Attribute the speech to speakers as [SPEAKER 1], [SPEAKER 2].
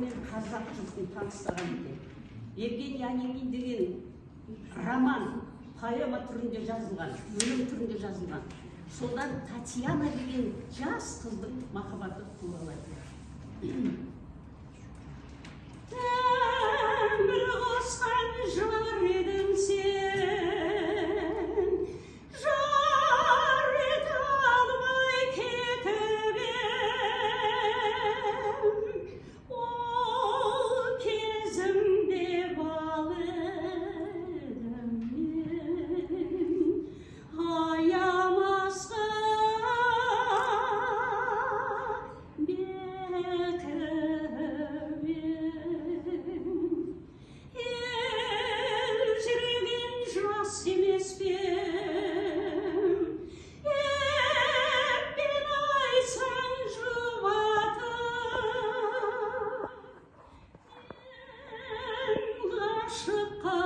[SPEAKER 1] мен қазақ жұртын таныстырған екен. Евгений Онегин деген роман, поэма түрінде жазылған, өлең түрінде жазылған. Содан Татьяна деген жас қыздың махаббаты туралы. Тәңір қосқан жар едің сен, жар ете алмай кетіп ем, ол кезімде бал едім мен, аямасқа бекіп ел жүрген жас емес пе ем, еппен айтсаң жұбатып, мен ғашыққа